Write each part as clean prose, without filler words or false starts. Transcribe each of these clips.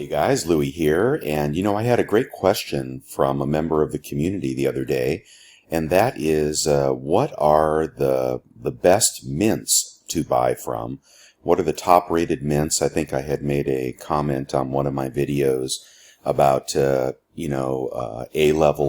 Hey guys, Louie here, and I had a great question from a member of the community the other day, and that is, what are the best mints to buy from? What are the top-rated mints? I think I had made a comment on one of my videos about, A-level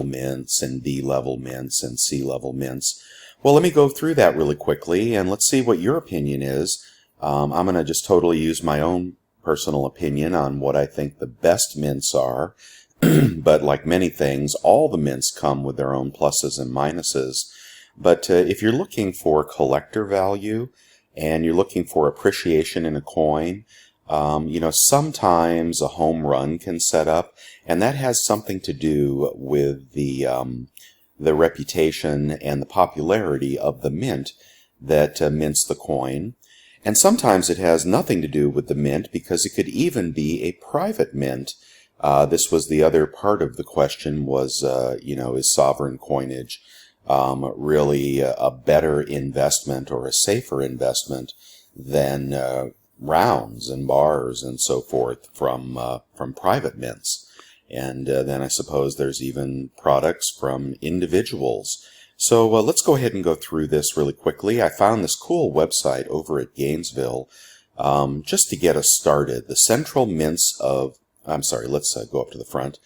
mints and B-level mints and C-level mints. Well, let me go through that really quickly, and let's see what your opinion is. I'm going to just totally use my own personal opinion on what I think the best mints are, but like many things, all the mints come with their own pluses and minuses. But if you're looking for collector value and you're looking for appreciation in a coin, sometimes a home run can set up, and that has something to do with the reputation and the popularity of the mint that mints the coin. And sometimes it has nothing to do with the mint, because it could even be a private mint. This was the other part of the question was, is sovereign coinage really a better investment or a safer investment than rounds and bars and so forth from private mints? And then I suppose there's even products from individuals. So let's go ahead and go through this really quickly. I found this cool website over at Gainesville just to get us started. The central mints of, let's go up to the front.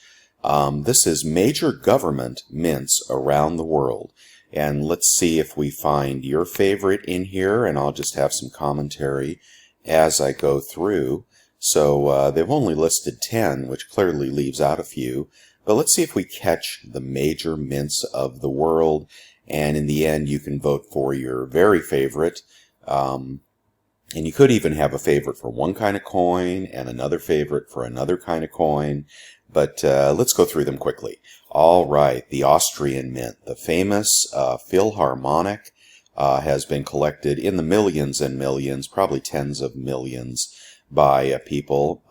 This is major government mints around the world. And let's see if we find your favorite in here, and I'll just have some commentary as I go through. So they've only listed 10, which clearly leaves out a few. But let's see if we catch the major mints of the world, and in the end you can vote for your very favorite. And you could even have a favorite for one kind of coin and another favorite for another kind of coin. But let's go through them quickly. All right, the Austrian Mint, the famous Philharmonic, has been collected in the millions and millions, probably tens of millions, by people,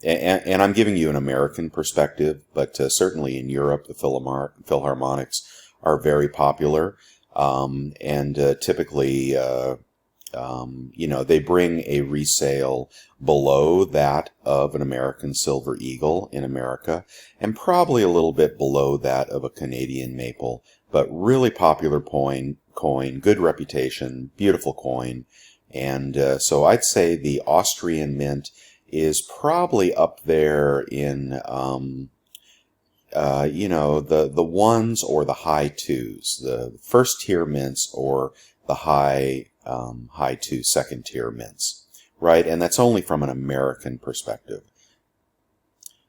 and I'm giving you an American perspective, but certainly in Europe the Philharmonics are very popular, and typically they bring a resale below that of an American Silver Eagle in America, and probably a little bit below that of a Canadian Maple, but really popular coin, good reputation, beautiful coin. And so I'd say the Austrian Mint is probably up there in, the ones or the high twos, the first tier mints or the high two second tier mints, right? And that's only from an American perspective.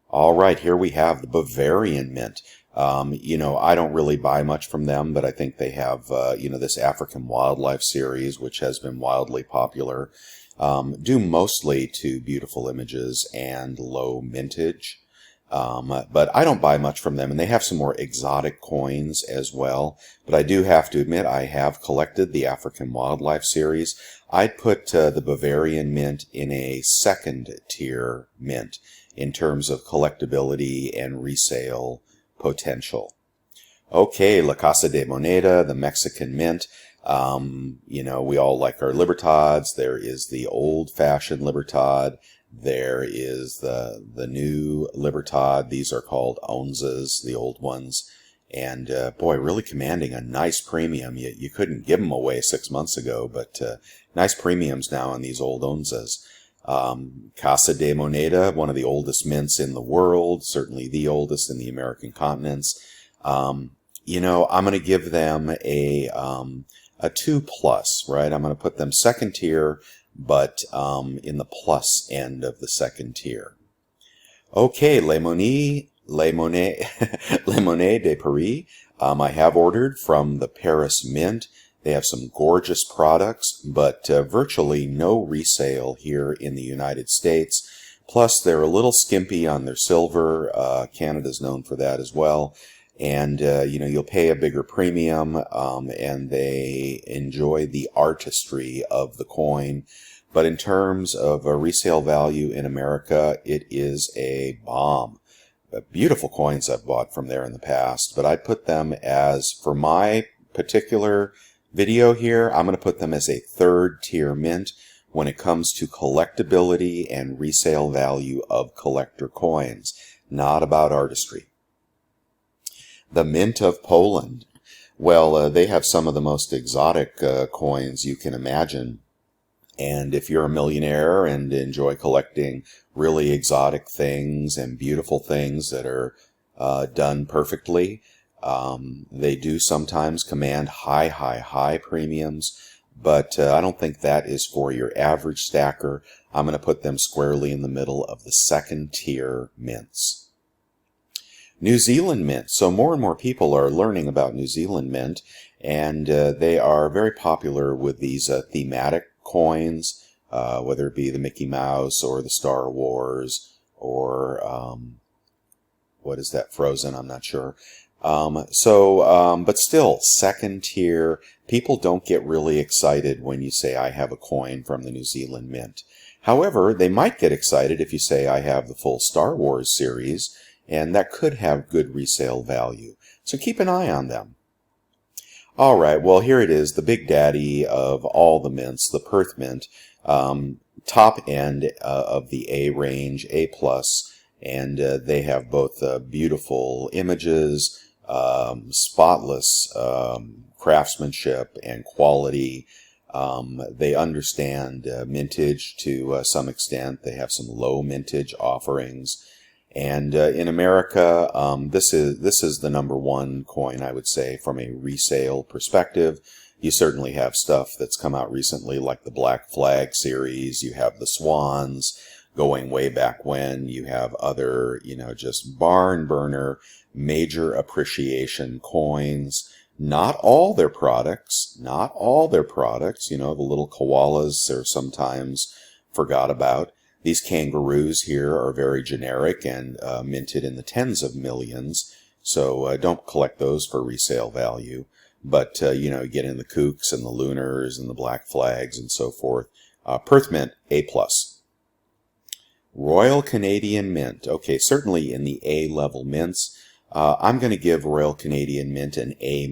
All right, here we have the Bavarian Mint. I don't really buy much from them, but I think they have, this African wildlife series, which has been wildly popular, due mostly to beautiful images and low mintage. But I don't buy much from them, and they have some more exotic coins as well. But I do have to admit, I have collected the African wildlife series. I'd put the Bavarian Mint in a second tier mint in terms of collectability and resale potential. Okay, La Casa de Moneda, the Mexican Mint. We all like our Libertads. There is the old-fashioned Libertad. There is the new Libertad. These are called onzas, the old ones. And boy, really commanding a nice premium. You couldn't give them away 6 months ago, but nice premiums now on these old onzas. Casa de Moneda, one of the oldest mints in the world, certainly the oldest in the American continents. I'm going to give them a 2+, right? I'm going to put them second tier, but in the plus end of the second tier. Okay, Lamoni de Paris. I have ordered from the Paris Mint. They have some gorgeous products, but virtually no resale here in the United States. Plus, they're a little skimpy on their silver. Canada's known for that as well. And, you'll pay a bigger premium, and they enjoy the artistry of the coin. But in terms of a resale value in America, it is a bomb. Beautiful coins I've bought from there in the past, but I put them as, for my particular video here, I'm going to put them as a third tier mint, when it comes to collectability and resale value of collector coins, not about artistry. The Mint of Poland. Well, they have some of the most exotic coins you can imagine. And if you're a millionaire and enjoy collecting really exotic things and beautiful things that are done perfectly, they do sometimes command high premiums, but I don't think that is for your average stacker. I'm going to put them squarely in the middle of the second tier mints. New Zealand Mint. So more and more people are learning about New Zealand Mint, and they are very popular with these thematic coins, whether it be the Mickey Mouse or the Star Wars or what is that, Frozen, I'm not sure. But still, second tier, people don't get really excited when you say, I have a coin from the New Zealand Mint. However, they might get excited if you say, I have the full Star Wars series, and that could have good resale value. So keep an eye on them. All right, well, here it is, the big daddy of all the mints, the Perth Mint, top end of the A range, A+, and they have both beautiful images, spotless craftsmanship and quality. They understand mintage to some extent. They have some low mintage offerings. And in America, this is the number one coin, I would say, from a resale perspective. You certainly have stuff that's come out recently, like the Black Flag series. You have the Swans going way back when. You have other, just barn burner, major appreciation coins. Not all their products, the little koalas are sometimes forgot about. These kangaroos here are very generic and minted in the tens of millions, so don't collect those for resale value. But, you get in the kooks and the lunars and the black flags and so forth. Perth Mint, A+. Royal Canadian Mint. Okay, certainly in the A-level mints. I'm going to give Royal Canadian Mint an A-.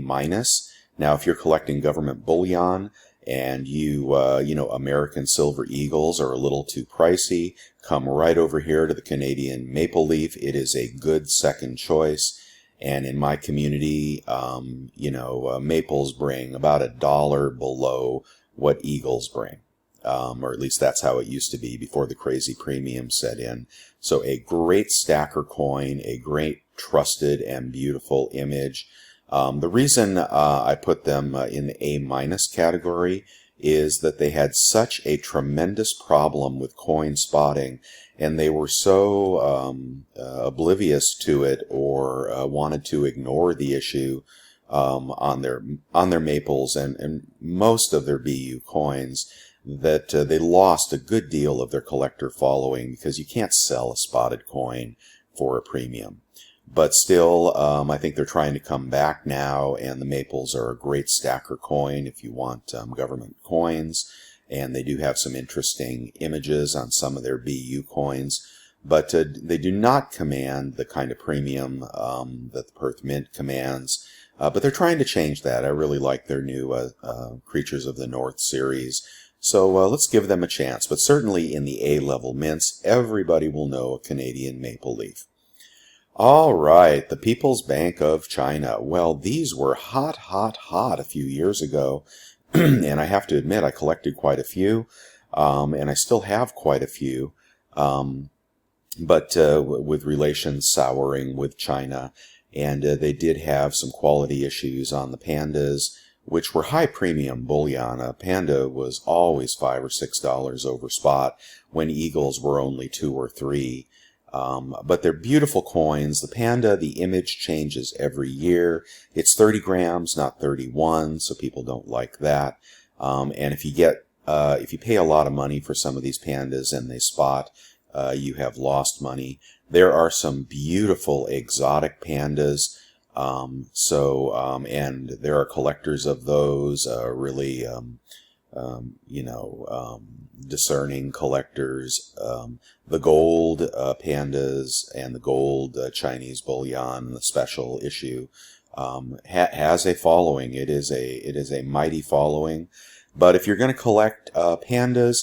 Now, if you're collecting government bullion, and American Silver Eagles are a little too pricey, come right over here to the Canadian Maple Leaf. It is a good second choice. And in my community, maples bring about $1 below what Eagles bring. Or at least that's how it used to be before the crazy premium set in. So a great stacker coin, a great trusted and beautiful image. The reason I put them in the A- category is that they had such a tremendous problem with coin spotting, and they were so oblivious to it or wanted to ignore the issue on their maples and most of their BU coins, that they lost a good deal of their collector following, because you can't sell a spotted coin for a premium. But still, I think they're trying to come back now, and the maples are a great stacker coin if you want government coins, and they do have some interesting images on some of their BU coins, but they do not command the kind of premium that the Perth Mint commands, but they're trying to change that. I really like their new Creatures of the North series, so let's give them a chance. But certainly in the A-level mints, everybody will know a Canadian Maple Leaf. All right, the People's Bank of China. Well, these were hot a few years ago, and I have to admit I collected quite a few, and I still have quite a few, but with relations souring with China, and they did have some quality issues on the Pandas, which were high premium bullion. A Panda was always $5 or $6 over spot when Eagles were only $2 or $3. But they're beautiful coins. The Panda, the image changes every year. It's 30 grams, not 31, so people don't like that. And if you pay a lot of money for some of these Pandas and they spot, you have lost money. There are some beautiful exotic Pandas. And there are collectors of those, really, discerning collectors. The gold Pandas and the gold Chinese bullion, the special issue, has a following. It is a mighty following. But if you're going to collect Pandas,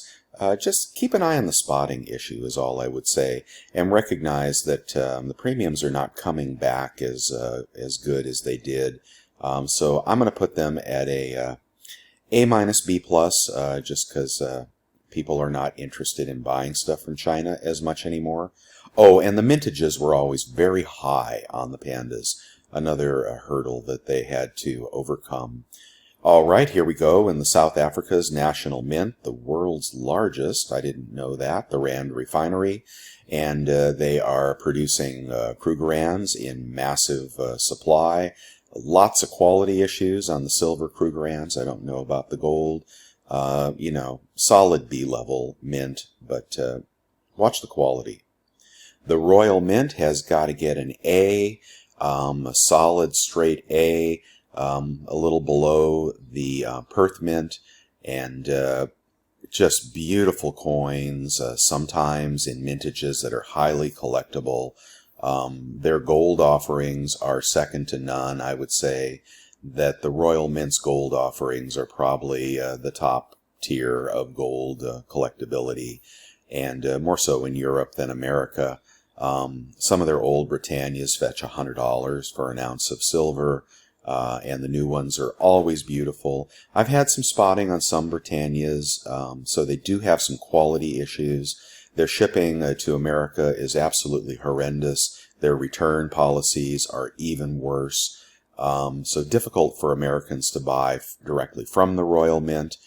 just keep an eye on the spotting issue is all I would say, and recognize that the premiums are not coming back as good as they did. So I'm going to put them at A minus B plus, just because people are not interested in buying stuff from China as much anymore. Oh, and the mintages were always very high on the Pandas, another hurdle that they had to overcome. All right, here we go in the South Africa's National Mint, the world's largest, I didn't know that, the Rand Refinery, and they are producing Krugerrands in massive supply. Lots of quality issues on the silver Krugerrands. I don't know about the gold. You know, solid B-level mint, but watch the quality. The Royal Mint has got to get an A, a solid straight A, a little below the Perth Mint, and just beautiful coins, sometimes in mintages that are highly collectible. Their gold offerings are second to none. I would say that the Royal Mint's gold offerings are probably the top tier of gold collectability, and more so in Europe than America. Some of their old Britannias fetch $100 for an ounce of silver, and the new ones are always beautiful. I've had some spotting on some Britannias, so they do have some quality issues. Their shipping to America is absolutely horrendous. Their return policies are even worse. So difficult for Americans to buy directly from the Royal Mint,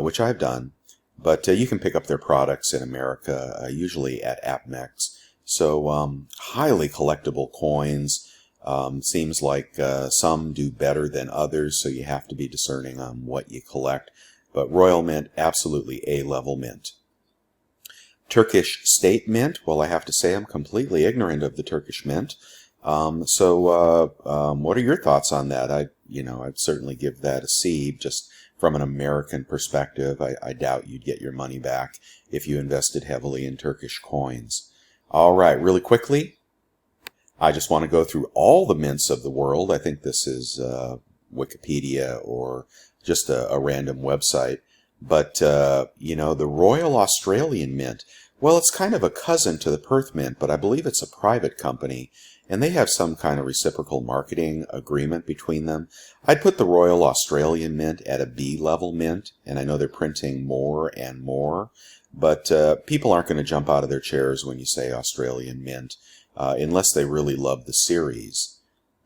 which I've done. But you can pick up their products in America, usually at APMEX. So highly collectible coins. Seems like some do better than others, so you have to be discerning on what you collect. But Royal Mint, absolutely A-level mint. Turkish State Mint, well, I have to say I'm completely ignorant of the Turkish Mint. So what are your thoughts on that? I'd certainly give that a C, just from an American perspective. I doubt you'd get your money back if you invested heavily in Turkish coins. All right, really quickly, I just want to go through all the mints of the world. I think this is Wikipedia or just a random website. But, the Royal Australian Mint, well, it's kind of a cousin to the Perth Mint, but I believe it's a private company, and they have some kind of reciprocal marketing agreement between them. I'd put the Royal Australian Mint at a B-level mint, and I know they're printing more and more, but people aren't going to jump out of their chairs when you say Australian Mint, unless they really love the series.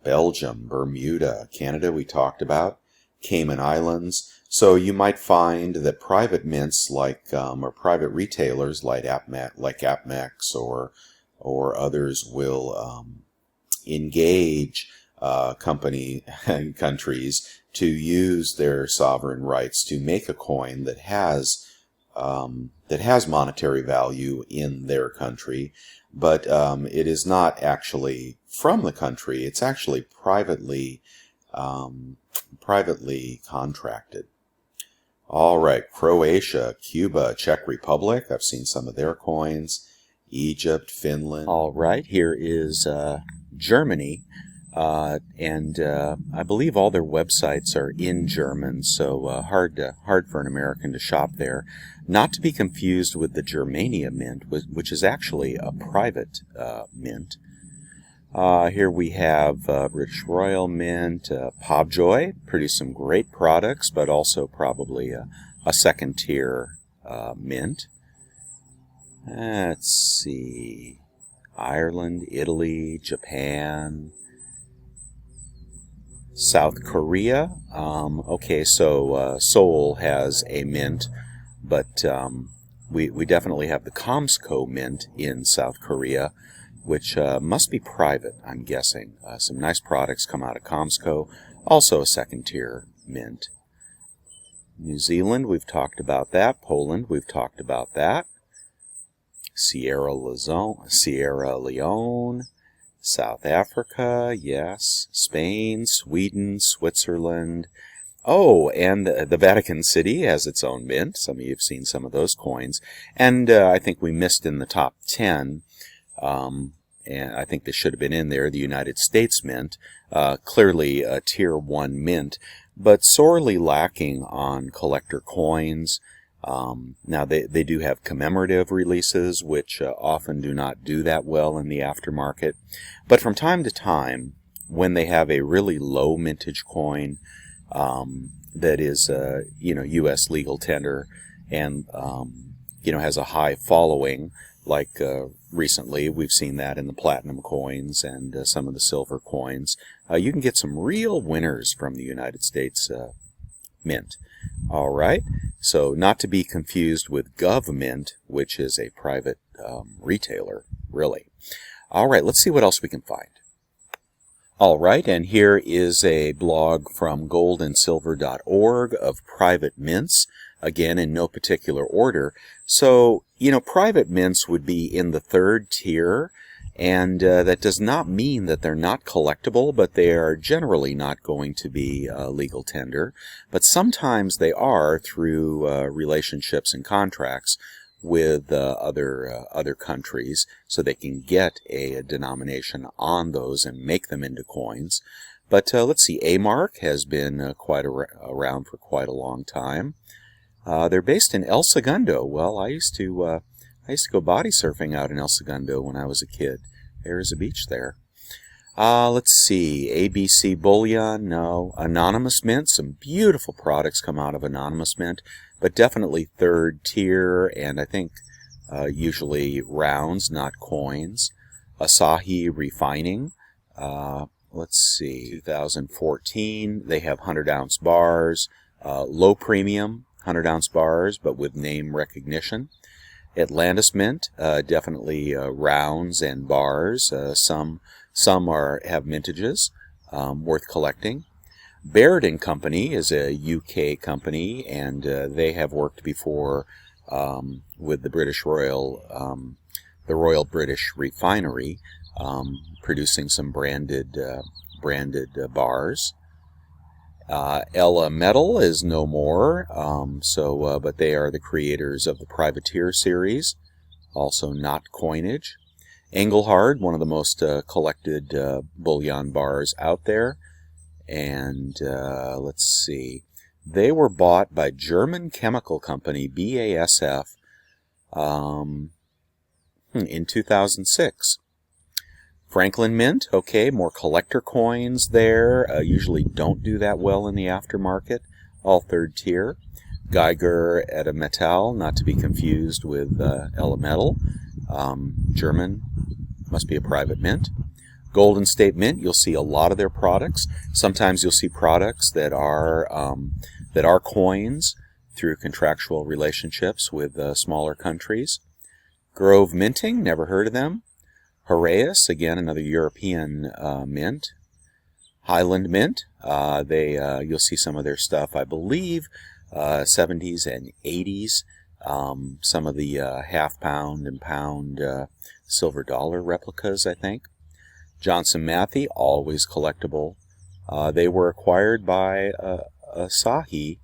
Belgium, Bermuda, Canada we talked about, Cayman Islands. So you might find that private mints or private retailers like APMEX or others will engage countries to use their sovereign rights to make a coin that has monetary value in their country, but it is not actually from the country. It's actually privately contracted. All right, Croatia, Cuba, Czech Republic. I've seen some of their coins. Egypt, Finland. All right, here is Germany, and I believe all their websites are in German, so hard for an American to shop there. Not to be confused with the Germania Mint, which is actually a private mint. Here we have British Royal Mint, Pobjoy, produce some great products, but also probably a second-tier mint. Let's see, Ireland, Italy, Japan, South Korea. Okay, so Seoul has a mint, but we definitely have the Comsco Mint in South Korea, which must be private, I'm guessing. Some nice products come out of Comsco, also a second-tier mint. New Zealand, we've talked about that. Poland, we've talked about that. Sierra Leone, South Africa, yes. Spain, Sweden, Switzerland. Oh, and the Vatican City has its own mint. Some of you have seen some of those coins. And I think we missed in the top 10. And I think this should have been in there, the United States Mint, clearly a Tier 1 mint, but sorely lacking on collector coins. Now, they do have commemorative releases, which often do not do that well in the aftermarket. But from time to time, when they have a really low mintage coin that is, U.S. legal tender and, has a high following, like recently we've seen that in the platinum coins and some of the silver coins, you can get some real winners from the United States Mint. All right, so not to be confused with Gov Mint, which is a private retailer, really. All right, let's see what else we can find. All right, and here is a blog from goldandsilver.org of private mints, again in no particular order. So, private mints would be in the third tier, and that does not mean that they're not collectible, but they are generally not going to be legal tender. But sometimes they are through relationships and contracts with other countries, so they can get a denomination on those and make them into coins. But let's see, A-Mark has been around for quite a long time. They're based in El Segundo. Well, I used to go body surfing out in El Segundo when I was a kid. There is a beach there. Let's see, ABC Bullion, no. Anonymous Mint, some beautiful products come out of Anonymous Mint, but definitely third tier, and I think usually rounds, not coins. Asahi Refining, let's see, 2014, they have 100-ounce bars, low premium 100-ounce bars, but with name recognition. Atlantis Mint, definitely rounds and bars. Some have mintages, worth collecting. Baird & Company is a UK company, and they have worked before with the Royal British Refinery, producing some branded bars. Ella Metal is no more, but they are the creators of the Privateer series, also not coinage. Engelhard, one of the most collected bullion bars out there, and let's see, they were bought by German chemical company BASF in 2006. Franklin Mint, okay, more collector coins there, usually don't do that well in the aftermarket, all third tier. Geiger et Metall, not to be confused with Elemetal, German, must be a private mint. Golden State Mint, you'll see a lot of their products. Sometimes you'll see products that are coins through contractual relationships with smaller countries. Grove Minting, never heard of them. Heraeus, again, another European mint. Highland Mint, you'll see some of their stuff, I believe, 70s and 80s. Some of the half-pound and pound silver dollar replicas, I think. Johnson Matthey, always collectible. They were acquired by Asahi,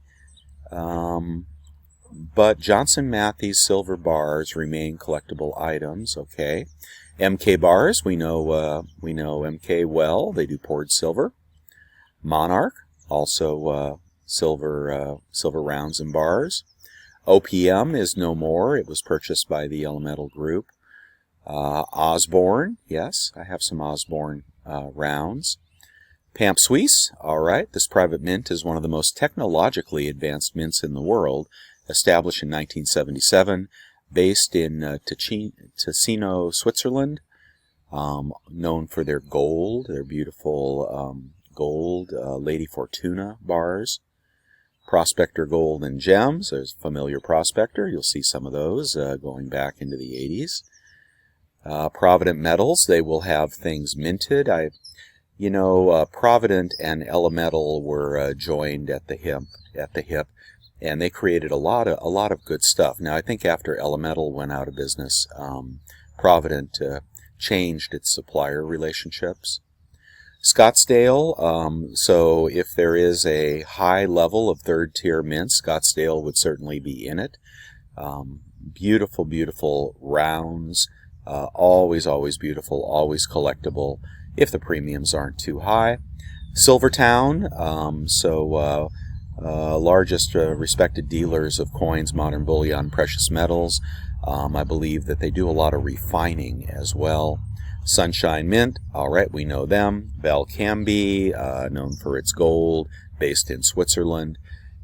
but Johnson Matthey's silver bars remain collectible items, okay. MK bars, we know MK well. They do poured silver. Monarch, also silver rounds and bars. OPM is no more. It was purchased by the Elemental Group. Osborne, yes, I have some Osborne rounds. Pamp Suisse, all right. This private mint is one of the most technologically advanced mints in the world, established in 1977. Based in Ticino, Switzerland, known for their gold, their beautiful gold Lady Fortuna bars. Prospector Gold and Gems, there's familiar Prospector, you'll see some of those going back into the 80s. Provident Metals, they will have things minted. Provident and Elemental were joined at the hip. And they created a lot of good stuff. Now, I think after Elemental went out of business, Provident changed its supplier relationships. Scottsdale, so if there is a high level of third-tier mint, Scottsdale would certainly be in it. Beautiful, beautiful rounds, always beautiful, always collectible, if the premiums aren't too high. Silvertown, largest respected dealers of coins, modern bullion, precious metals. I believe that they do a lot of refining as well. Sunshine Mint, all right, we know them. Belcambi, known for its gold, based in Switzerland.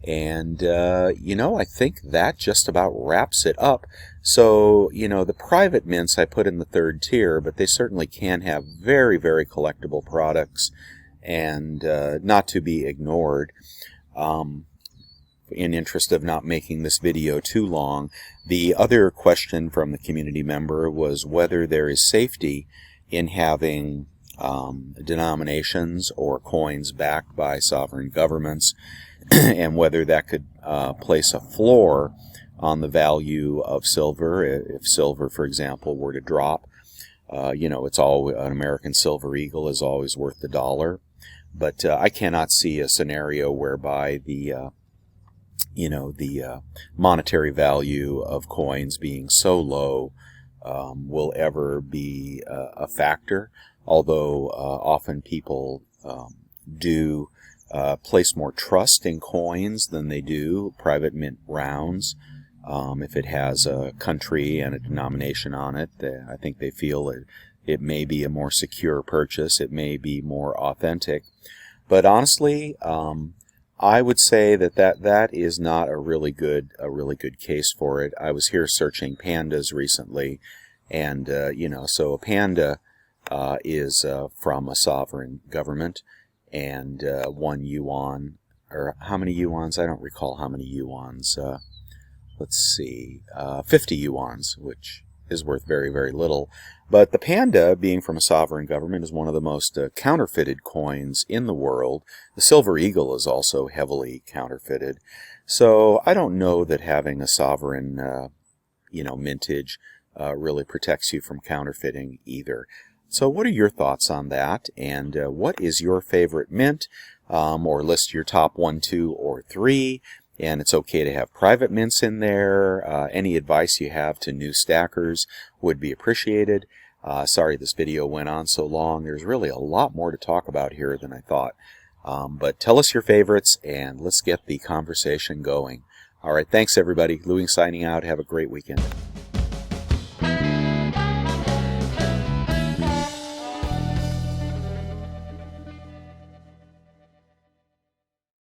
And, I think that just about wraps it up. So, the private mints I put in the third tier, but they certainly can have very, very collectible products and not to be ignored. In interest of not making this video too long, the other question from the community member was whether there is safety in having denominations or coins backed by sovereign governments, and whether that could place a floor on the value of silver. If silver, for example, were to drop, it's all an American silver eagle is always worth the dollar. But I cannot see a scenario whereby the monetary value of coins being so low will ever be a factor. Although often people do place more trust in coins than they do private mint rounds. If it has a country and a denomination on it, I think they feel it may be a more secure purchase. It may be more authentic. But honestly, I would say that is not a really good case for it. I was here searching pandas recently, and so a panda is from a sovereign government, and 1 yuan, or how many yuans? I don't recall how many yuans. Let's see, 50 yuans, which is worth very, very little. But the panda, being from a sovereign government, is one of the most counterfeited coins in the world. The silver eagle is also heavily counterfeited. So I don't know that having a sovereign, mintage really protects you from counterfeiting either. So what are your thoughts on that? And what is your favorite mint? Or list your top 1, 2, or 3. And it's okay to have private mints in there. Any advice you have to new stackers would be appreciated. Sorry this video went on so long. There's really a lot more to talk about here than I thought. But tell us your favorites, and let's get the conversation going. All right, thanks everybody. Louie signing out. Have a great weekend.